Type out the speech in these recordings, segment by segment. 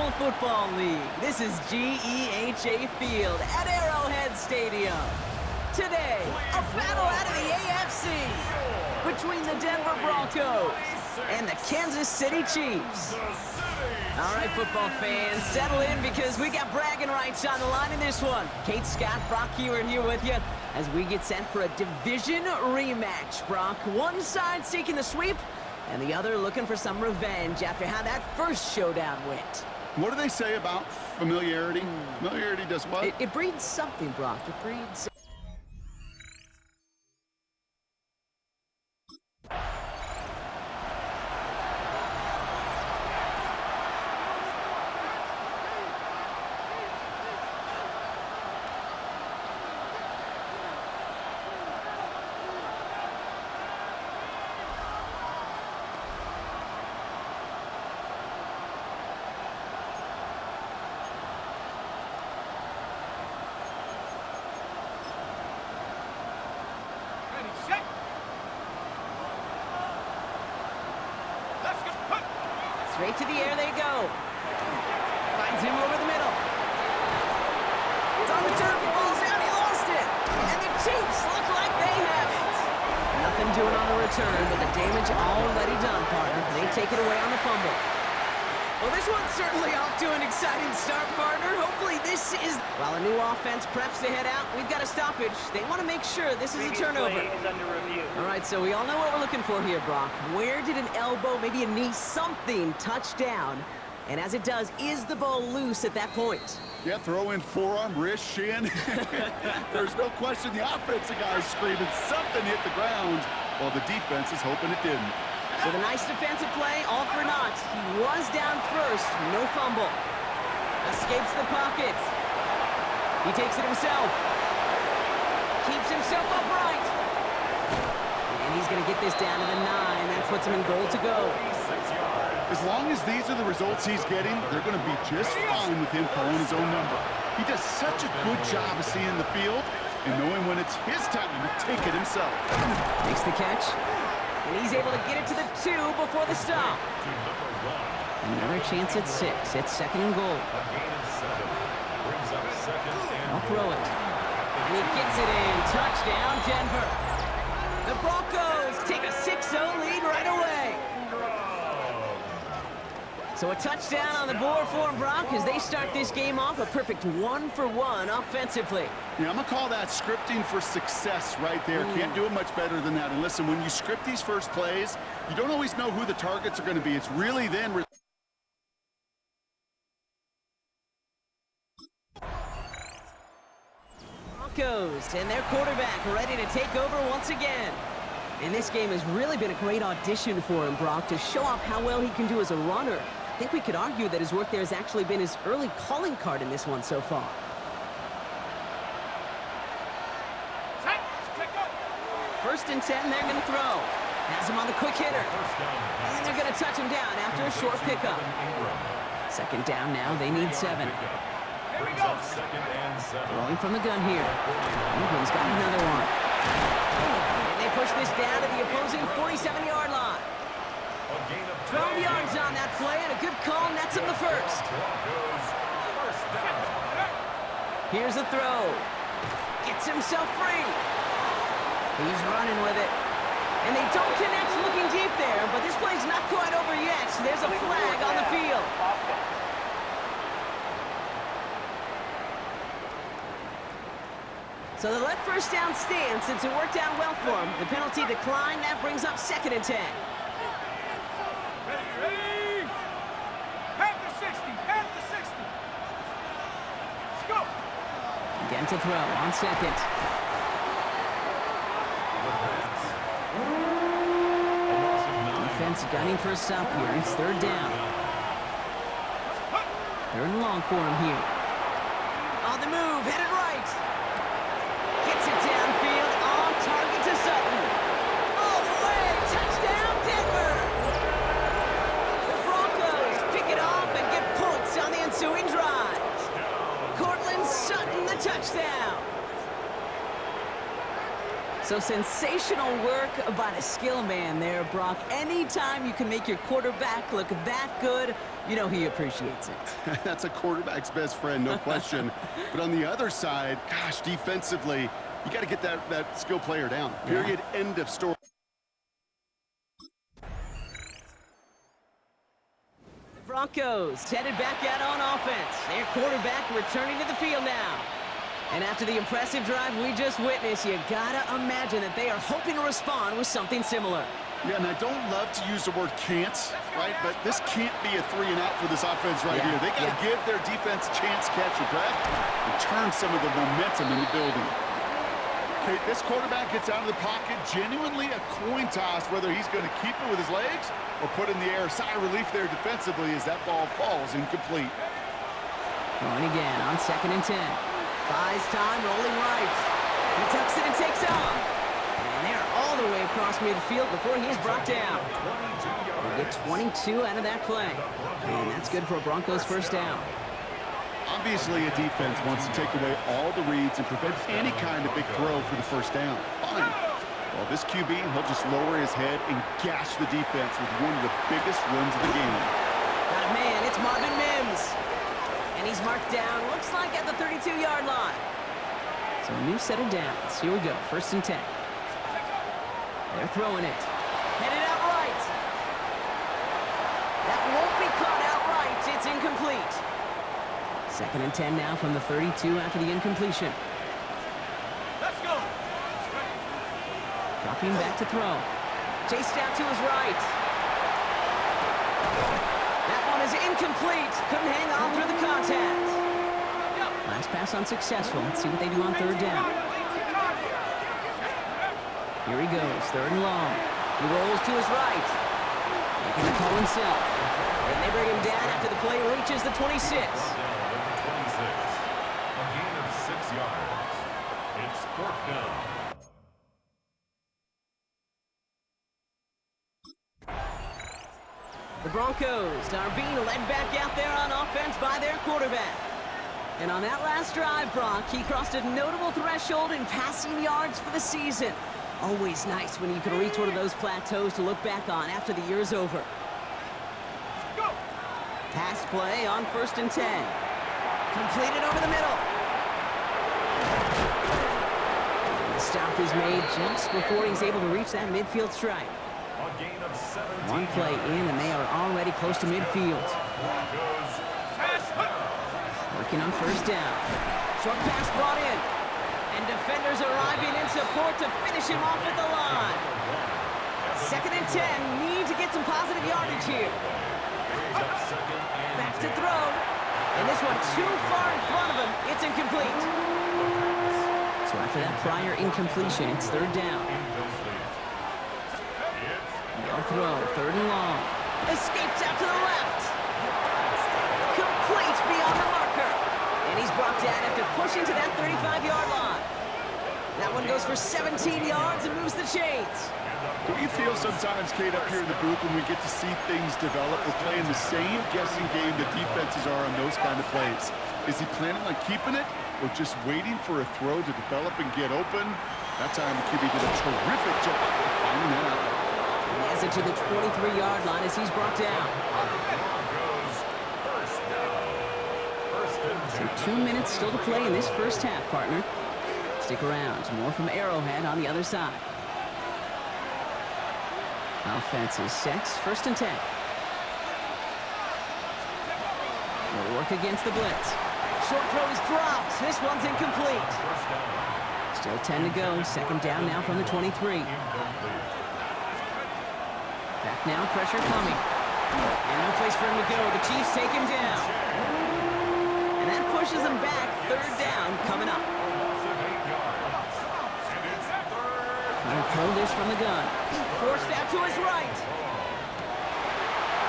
National Football League. This is GEHA Field at Arrowhead Stadium. Today, a battle out of the AFC between the Denver Broncos and the Kansas City Chiefs. All right, football fans, settle in because we got bragging rights on the line in this one. Kate Scott, Brock Heward here with you as we get set for a division rematch. Brock, one side seeking the sweep and the other looking for some revenge after how that first showdown went. What do they say about familiarity? Familiarity does what? It breeds something, Brock. It breeds... Straight to the air they go. Finds him over the middle. It's on the turf, he falls down, he lost it. And the Chiefs look like they have it. Nothing doing on the return, but the damage already done, partner. They take it away on the fumble. Well, this one's certainly off to an exciting start, partner. Hopefully this is... While a new offense preps to head out, we've got a stoppage. They want to make sure this is a turnover. Is under review. All right, so we all know what we're looking for here, Brock. Where did an elbow, maybe a knee, something touch down? And as it does, is the ball loose at that point? Yeah, throw in forearm, wrist, shin. There's no question the offensive guy is screaming something hit the ground while the defense is hoping it didn't. So the nice defensive play, all for naught. He was down first, no fumble. Escapes the pocket. He takes it himself. Keeps himself upright. And he's going to get this down to the 9. That puts him in goal to go. As long as these are the results he's getting, they're going to be just fine with him calling his own number. He does such a good job of seeing the field and knowing when it's his time to take it himself. Makes the catch. And he's able to get it to the 2 before the stop. Another chance at 6. It's second and goal. I'll throw it. And he gets it in. Touchdown, Denver. The Broncos take a 6-0 lead right away. So a touchdown on the board for them, Brock, as they start this game off a perfect 1-for-1 offensively. Yeah, I'm going to call that scripting for success right there. Can't do it much better than that. And listen, when you script these first plays, you don't always know who the targets are going to be. It's really then... Broncos and their quarterback ready to take over once again. And this game has really been a great audition for him, Brock, to show off how well he can do as a runner. I think we could argue that his work there has actually been his early calling card in this one so far. First and 10, they're going to throw. Has him on the quick hitter. And they're going to touch him down after a short pickup. Second down now, they need 7. Throwing from the gun here. Ingram's got another one. And they push this down to the opposing 47-yard line. 12 yards on that play, and a good call nets him the first. Here's a throw. Gets himself free. He's running with it. And they don't connect looking deep there, but this play's not quite over yet. There's a flag on the field. So they let first down stand since it worked out well for him. The penalty declined. That brings up second and 10. Ready? Panther 60, Panther 60. Let's go. Again to throw on second. Defense gunning for a stop here. It's third down. Third and long for him here. On the move, headed right. Gets it downfield, on target to Sutton. All the way, touchdown Denver! The Broncos pick it off and get points on the ensuing drive. Cortland Sutton, the touchdown. So sensational work by the skill man there, Brock. Anytime you can make your quarterback look that good, you know he appreciates it. That's a quarterback's best friend, no question. But on the other side, gosh, defensively, you got to get that skill player down. Period. Yeah. End of story. Broncos headed back out on offense. Their quarterback returning to the field now. And after the impressive drive we just witnessed, you gotta imagine that they are hoping to respond with something similar. Yeah, and I don't love to use the word can't, right? But this can't be a 3-and-out for this offense right here. They gotta give their defense a chance to catch your breath and turn some of the momentum in the building. Okay, this quarterback gets out of the pocket, genuinely a coin toss, whether he's going to keep it with his legs or put in the air. Sigh of relief there defensively as that ball falls incomplete. Going again on 2nd and 10. Buys time, rolling right. He tucks it and takes off. And they're all the way across midfield before he's brought down. They get 22 out of that play. And that's good for a Broncos first down. Obviously, a defense wants to take away all the reads and prevent any kind of big throw for the first down. Fine. Well, this QB, he'll just lower his head and gash the defense with one of the biggest runs of the game. Got a man, it's Marvin Mims. And he's marked down, looks like at the 32-yard line. So a new set of downs. Here we go, 1st and 10. They're throwing it. Headed out right. That won't be caught outright. It's incomplete. 2nd and 10 now from the 32 after the incompletion. Let's go. Dropping back to throw. Chased out to his right. That one is incomplete. Couldn't hang on through the contact. Last pass unsuccessful. Let's see what they do on 3rd down. Here he goes, 3rd and long. He rolls to his right. Making the call himself. And they bring him down after the play reaches the 26. A gain of 6 yards. It's 4th down. The Broncos are being led back out there on offense by their quarterback. And on that last drive, Brock, he crossed a notable threshold in passing yards for the season. Always nice when you can reach one of those plateaus to look back on after the year's over. Go. Pass play on 1st and 10. Completed over the middle. And the stop is made just before he's able to reach that midfield strike. A gain of 17. One play in, and they are already close to midfield. Working on 1st down. Short pass brought in. And defenders arriving in support to finish him off at the line. 2nd and 10. Need to get some positive yardage here. Back to throw. And this one too far in front of him. It's incomplete. So after that prior incompletion, it's 3rd down. They'll throw, 3rd and long. Escapes out to the left. Complete beyond the marker. And he's brought down after pushing to that 35-yard line. That one goes for 17 yards and moves the chains. Do you feel sometimes, Kate, up here in the booth when we get to see things develop? We're playing the same guessing game the defenses are on those kind of plays. Is he planning on keeping it or just waiting for a throw to develop and get open? That time the QB did a terrific job of finding that out. He has it to the 23-yard line as he's brought down. So 2 minutes still to play in this first half, partner. Stick around. More from Arrowhead on the other side. Offense is set. 1st and 10. Will work against the blitz. Short throw is dropped. This one's incomplete. Still 10 to go. 2nd down now from the 23. Back now, pressure coming. And no place for him to go. The Chiefs take him down. And that pushes him back. 3rd down coming up. Trying to throw this from the gun. Forced out to his right.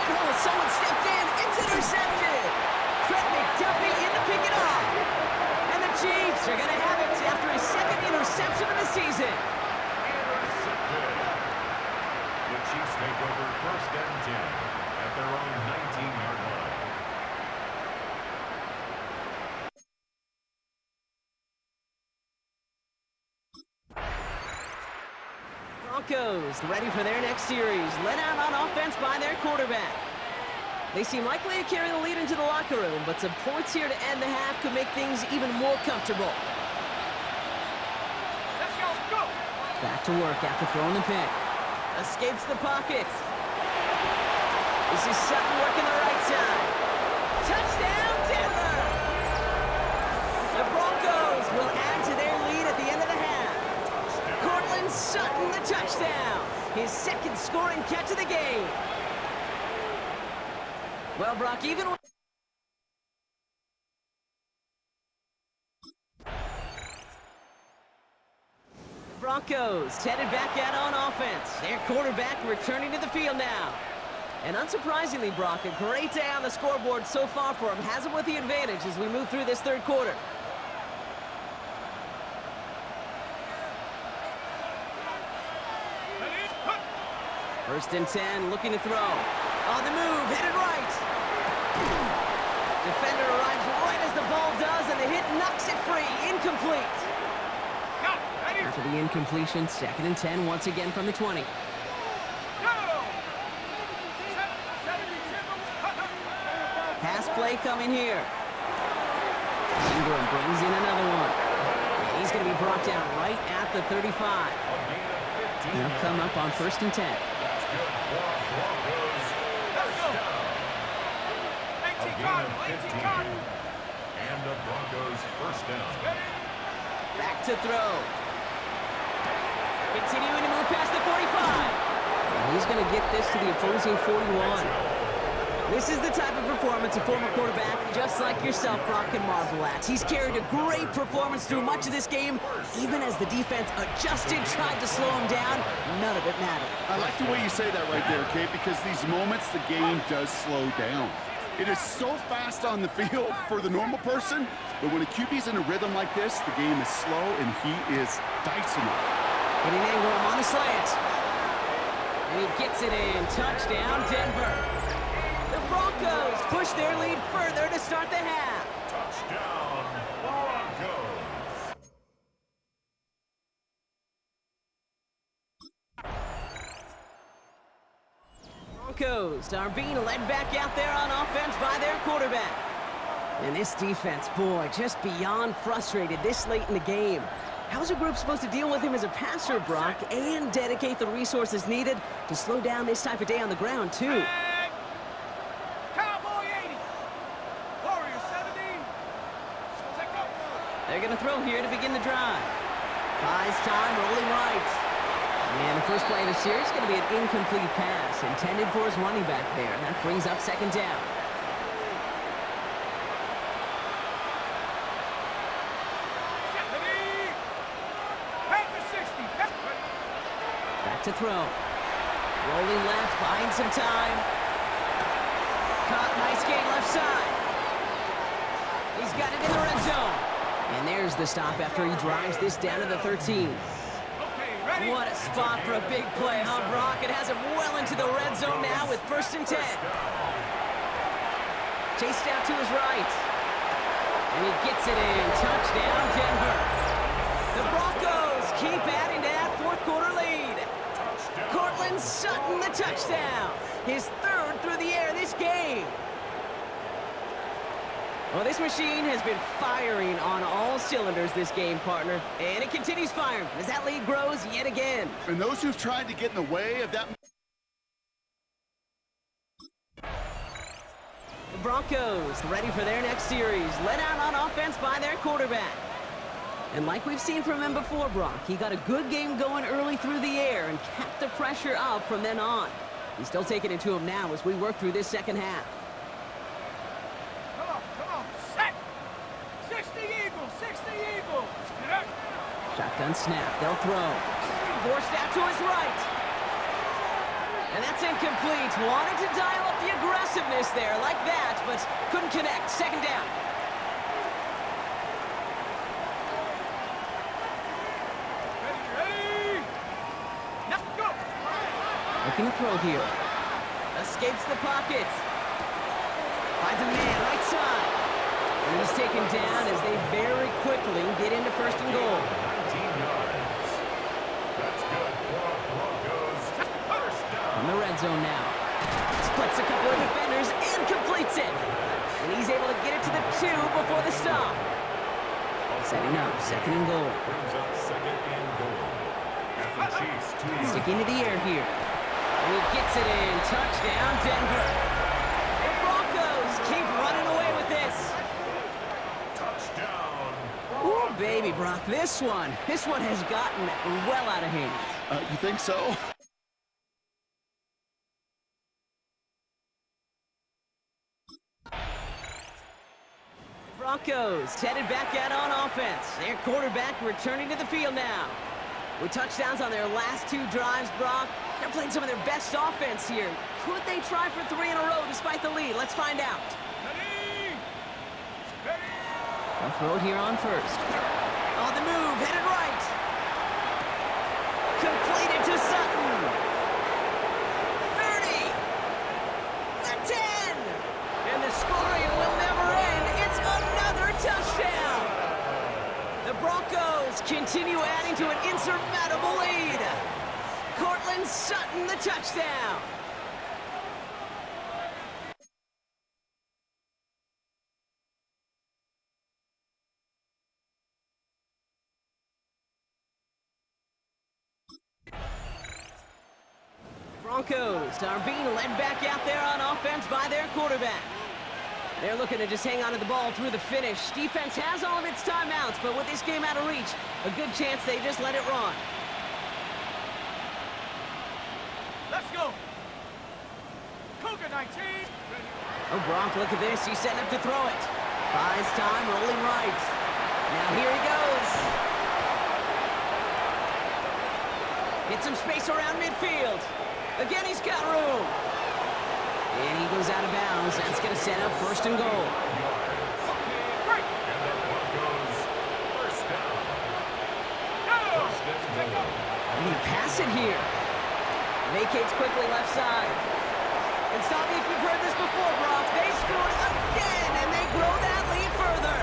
And oh, someone stepped in. It's intercepted. Trent McDuffie in to pick it off. And the Chiefs are going to have it after his 2nd interception of the season. The Chiefs take over 1st and 10 at their own 19-yard line. Broncos, ready for their next series, led out on offense by their quarterback. They seem likely to carry the lead into the locker room, but some points here to end the half could make things even more comfortable. Let's go. Go. Back to work after throwing the pick. Escapes the pocket. This is Sutton working the right side. Touchdown, Denver! The Broncos will add to their lead at the end of the half. Cortland Sutton, the touchdown. His second scoring catch of the game. Well, Brock, even with Broncos headed back out on offense. Their quarterback returning to the field now. And unsurprisingly, Brock, a great day on the scoreboard so far for him. Has him with the advantage as we move through this third quarter. First and 10, looking to throw. On the move, headed right. Defender arrives right as the ball does, and the hit knocks it free. Incomplete. After the incompletion, second and 10, once again from the 20. Pass play coming here. Ingram brings in another one. And he's going to be brought down right at the 35. They'll come up on first and 10. Let's go. 18 Cotton. And the Broncos first down. Back to throw. Continuing to move past the 45. And he's going to get this to the opposing 41. This is the type of performance a former quarterback, just like yourself, Brock, can marvel at. He's carried a great performance through much of this game. Even as the defense adjusted, tried to slow him down, none of it mattered. I like the way you say that right there, Kate, because these moments the game does slow down. It is so fast on the field for the normal person, but when a QB's in a rhythm like this, the game is slow and he is dicing it. Hitting Ingram on the slant. And he gets it in. Touchdown, Denver. The Broncos push their lead further to start the half. Touchdown, Broncos. Broncos are being led back out there on offense by their quarterback. And this defense, boy, just beyond frustrated this late in the game. How's a group supposed to deal with him as a passer, Brock, and dedicate the resources needed to slow down this type of day on the ground, too? Cowboy 80. Warrior 70. Take up. They're going to throw here to begin the drive. Buys time, rolling right. And the first play of the series is going to be an incomplete pass intended for his running back there. That brings up second down. Back to throw. Rolling left, buying some time. Caught, nice gain left side. He's got it in the red zone. And there's the stop after he drives this down to the 13. What a spot for a big play, huh, Brock? It has him well into the red zone now with first and 10. Chased out to his right. And he gets it in. Touchdown, Denver. The Broncos keep adding to that fourth quarter lead. Cortland Sutton, the touchdown. His third through the air this game. Well, this machine has been firing on all cylinders this game, partner. And it continues firing as that lead grows yet again. And those who've tried to get in the way of that... The Broncos ready for their next series, led out on offense by their quarterback. And like we've seen from him before, Brock, he got a good game going early through the air and kept the pressure up from then on. He's still taking it to him now as we work through this second half. Come on, set. 60 Eagles, 60 Eagles. Shotgun snap, they'll throw. Forced out to his right. And that's incomplete. Wanted to dial up the aggressiveness there like that, but couldn't connect. Second down. Looking to throw here. Escapes the pocket. Finds a man right side. And he's taken down as they very quickly get into first and goal. 19 yards. That's good for a zone now. Splits a couple of defenders and completes it. And he's able to get it to the 2 before the stop. Setting up, second and goal. Brings up second and goal. At the Chiefs, 2. Sticking to the air here. And he gets it in. Touchdown, Denver. The Broncos keep running away with this. Touchdown. Ooh, baby, Brock, this one has gotten well out of hand. You think so? Broncos headed back out on offense. Their quarterback returning to the field now. With touchdowns on their last 2 drives, Brock, they're playing some of their best offense here. Could they try for 3 in a row despite the lead? Let's find out. They'll throw it here on first. On the move, headed right. Completed to Sutton. 30. The 10. And the scoring will never end. It's another touchdown. The Broncos continue adding to an insurmountable lead. Cortland Sutton, the touchdown. Broncos are being led back out there on offense by their quarterback. They're looking to just hang on to the ball through the finish. Defense has all of its timeouts, but with this game out of reach, a good chance they just let it run. Let's go. Cougar 19. Oh, Brock, look at this. He's setting up to throw it. Buys time, rolling right. Now here he goes. Hit some space around midfield. Again, he's got room. And he goes out of bounds. That's going to set up first and goal. Break. And the Broncos first down. First and goal. They're going to pass it here. Vacates quickly left side. And stop me if you've heard this before, Brock. They scored again, and they grow that lead further.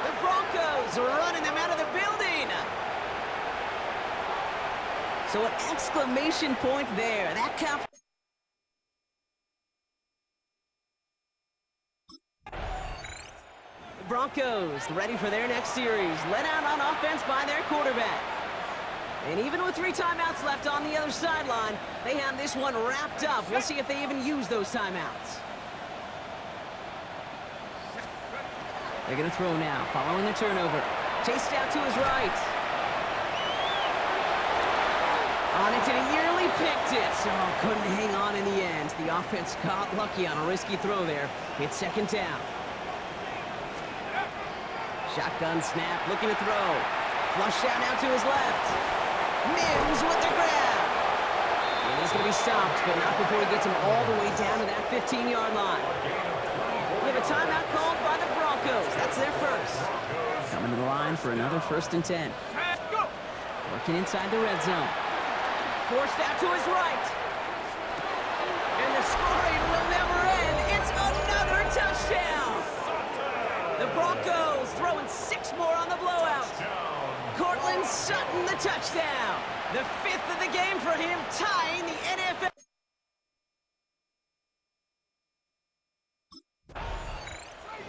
The Broncos are running them out of the building. So an exclamation point there. That count. The Broncos ready for their next series. Led out on offense by their quarterback. And even with 3 timeouts left on the other sideline, they have this one wrapped up. We'll see if they even use those timeouts. They're going to throw now, following the turnover. Chased out to his right. On it, and he nearly picked it. So couldn't hang on in the end. The offense got lucky on a risky throw there. It's second down. Shotgun snap, looking to throw. Flush out now to his left. Mims with the grab. And he's going to be stopped, but not before he gets him all the way down to that 15-yard line. We have a timeout called by the Broncos. That's their first. Coming to the line for another 1st and 10. Working inside the red zone. Forced out to his right. And the scoring will never end. It's another touchdown. The Broncos throwing 6 more on the blowout. Cortland Sutton, the touchdown. The 5th of the game for him, tying the NFL.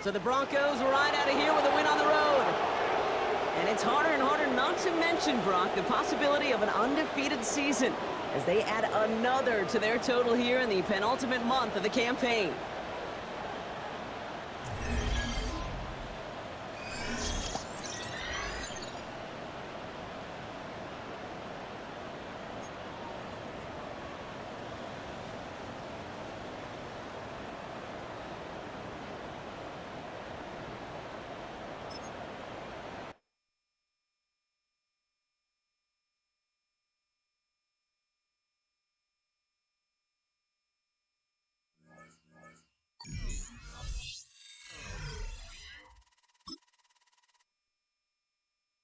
So the Broncos ride out of here with a win on the road. And it's harder and harder not to mention, Brock, the possibility of an undefeated season as they add another to their total here in the penultimate month of the campaign.